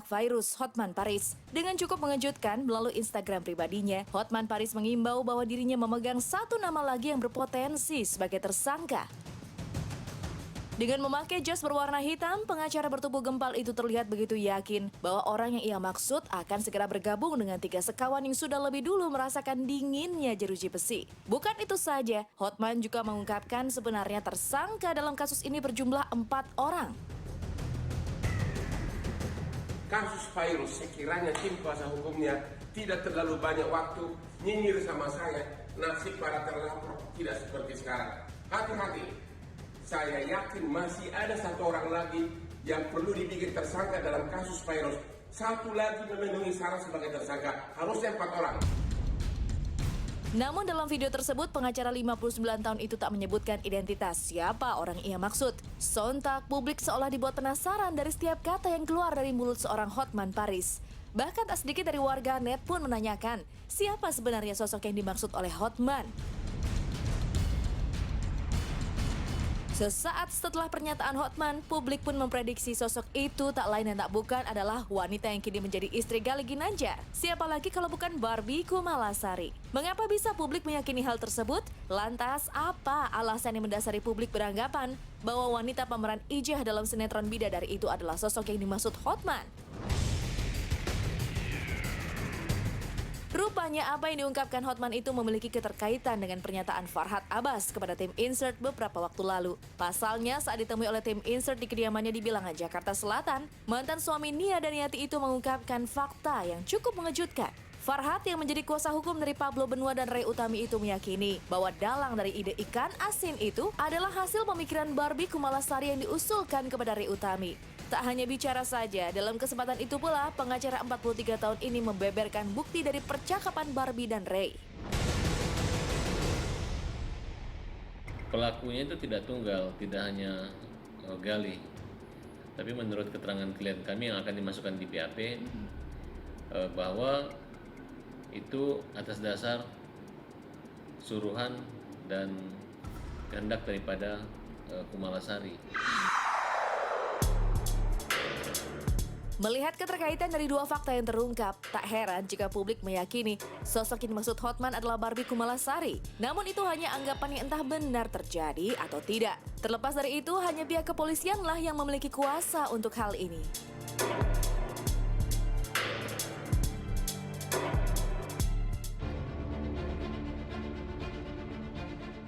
Fairuz, Hotman Paris. Dengan cukup mengejutkan, melalui Instagram pribadinya, Hotman Paris mengimbau bahwa dirinya memegang satu nama lagi yang berpotensi sebagai tersangka. Dengan memakai jas berwarna hitam, pengacara bertubuh gempal itu terlihat begitu yakin bahwa orang yang ia maksud akan segera bergabung dengan 3 sekawan yang sudah lebih dulu merasakan dinginnya jeruji besi. Bukan itu saja, Hotman juga mengungkapkan sebenarnya tersangka dalam kasus ini berjumlah 4 orang. Kasus Fairuz, sekiranya tim kuasa hukumnya tidak terlalu banyak waktu nyinyir sama saya, nasib para terlapor tidak seperti sekarang. Hati-hati. Saya yakin masih ada 1 orang lagi yang perlu dibikin tersangka dalam kasus Fairuz. 1 lagi memenuhi syarat sebagai tersangka, harusnya 4 orang. Namun dalam video tersebut, pengacara 59 tahun itu tak menyebutkan identitas siapa orang ia maksud. Sontak, publik seolah dibuat penasaran dari setiap kata yang keluar dari mulut seorang Hotman Paris. Bahkan tak sedikit dari warga net pun menanyakan, siapa sebenarnya sosok yang dimaksud oleh Hotman? Sesaat setelah pernyataan Hotman, publik pun memprediksi sosok itu tak lain dan tak bukan adalah wanita yang kini menjadi istri Galih Ginandjar. Siapa lagi kalau bukan Barbie Kumalasari? Mengapa bisa publik meyakini hal tersebut? Lantas, apa alasan yang mendasari publik beranggapan bahwa wanita pemeran Ijah dalam sinetron Bidadari itu adalah sosok yang dimaksud Hotman? Rupanya apa yang diungkapkan Hotman itu memiliki keterkaitan dengan pernyataan Farhad Abbas kepada tim Insert beberapa waktu lalu. Pasalnya saat ditemui oleh tim Insert di kediamannya di Bilangan, Jakarta Selatan, mantan suami Nia Daniati itu mengungkapkan fakta yang cukup mengejutkan. Farhad yang menjadi kuasa hukum dari Pablo Benua dan Ray Utami itu meyakini bahwa dalang dari ide ikan asin itu adalah hasil pemikiran Barbie Kumalasari yang diusulkan kepada Ray Utami. Tak hanya bicara saja, dalam kesempatan itu pula pengacara 43 tahun ini membeberkan bukti dari percakapan Barbie dan Ray. Pelakunya itu tidak tunggal, tidak hanya Galih. Tapi menurut keterangan klien kami yang akan dimasukkan di BAP, bahwa itu atas dasar suruhan dan kehendak daripada Kumalasari. Melihat keterkaitan dari 2 fakta yang terungkap, tak heran jika publik meyakini sosok yang dimaksud Hotman adalah Barbie Kumalasari. Namun itu hanya anggapan yang entah benar terjadi atau tidak. Terlepas dari itu, hanya pihak kepolisianlah yang memiliki kuasa untuk hal ini.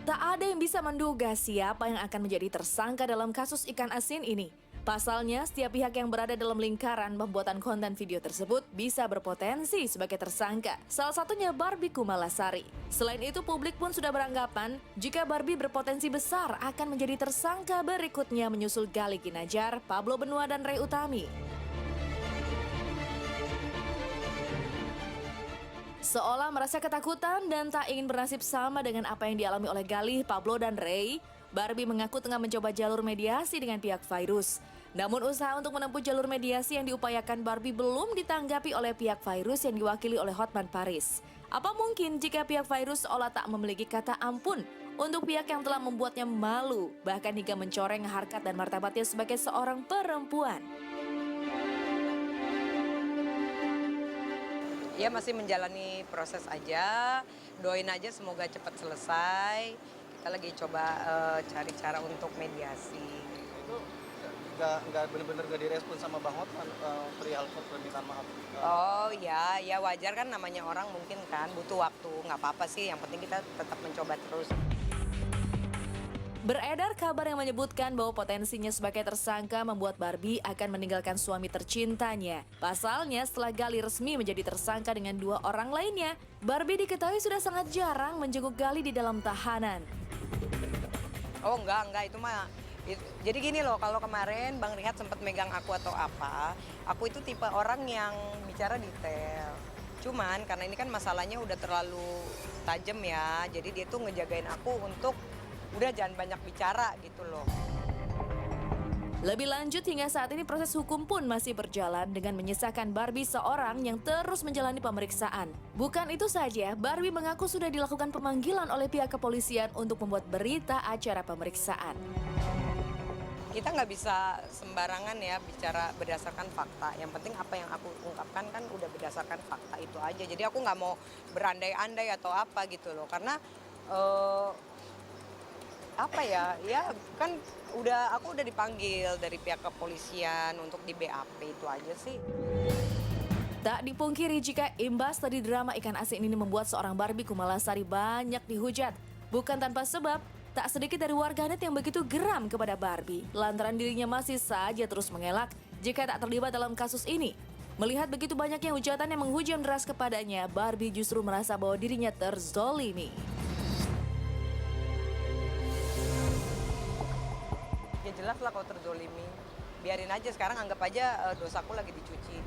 Tak ada yang bisa menduga siapa yang akan menjadi tersangka dalam kasus ikan asin ini. Pasalnya, setiap pihak yang berada dalam lingkaran pembuatan konten video tersebut bisa berpotensi sebagai tersangka. Salah satunya Barbie Kumalasari. Selain itu, publik pun sudah beranggapan jika Barbie berpotensi besar akan menjadi tersangka berikutnya menyusul Galih Ginandjar, Pablo Benua, dan Ray Utami. Seolah merasa ketakutan dan tak ingin bernasib sama dengan apa yang dialami oleh Galih, Pablo, dan Ray, Barbie mengaku tengah mencoba jalur mediasi dengan pihak Fairuz. Namun usaha untuk menempuh jalur mediasi yang diupayakan Barbie belum ditanggapi oleh pihak Fairuz yang diwakili oleh Hotman Paris. Apa mungkin jika pihak Fairuz seolah tak memiliki kata ampun untuk pihak yang telah membuatnya malu, bahkan hingga mencoreng harkat dan martabatnya sebagai seorang perempuan? Ya masih menjalani proses aja, doain aja semoga cepat selesai. Kita lagi coba cari cara untuk mediasi. Itu nggak benar-benar nggak direspon sama Bang Hotman perihal permintaan maaf. Oh ya wajar kan, namanya orang mungkin kan butuh waktu, nggak apa-apa sih. Yang penting kita tetap mencoba terus. Beredar kabar yang menyebutkan bahwa potensinya sebagai tersangka membuat Barbie akan meninggalkan suami tercintanya. Pasalnya, setelah Galih resmi menjadi tersangka dengan 2 orang lainnya, Barbie diketahui sudah sangat jarang menjenguk Galih di dalam tahanan. Oh enggak itu mah. Jadi gini loh, kalau kemarin Bang Rihat sempat megang aku atau apa, aku itu tipe orang yang bicara detail. Cuman karena ini kan masalahnya udah terlalu tajam ya, jadi dia tuh ngejagain aku untuk udah jangan banyak bicara gitu loh. Lebih lanjut, hingga saat ini proses hukum pun masih berjalan dengan menyisahkan Barbie seorang yang terus menjalani pemeriksaan. Bukan itu saja, Barbie mengaku sudah dilakukan pemanggilan oleh pihak kepolisian untuk membuat berita acara pemeriksaan. kita nggak bisa sembarangan ya bicara berdasarkan fakta. Yang penting apa yang aku ungkapkan kan udah berdasarkan fakta itu aja. Jadi aku nggak mau berandai-andai atau apa gitu loh. Karena apa ya kan aku udah dipanggil dari pihak kepolisian untuk di BAP itu aja sih. Tak dipungkiri jika imbas dari drama ikan asin ini membuat seorang Barbie Kumalasari banyak dihujat. Bukan tanpa sebab, tak sedikit dari warganet yang begitu geram kepada Barbie. Lantaran dirinya masih saja terus mengelak jika tak terlibat dalam kasus ini. Melihat begitu banyaknya hujatan yang menghujam deras kepadanya, Barbie justru merasa bahwa dirinya terzolimi. Ya jelas lah kalau terzolimi. Biarin aja sekarang, anggap aja dosaku lagi dicuci.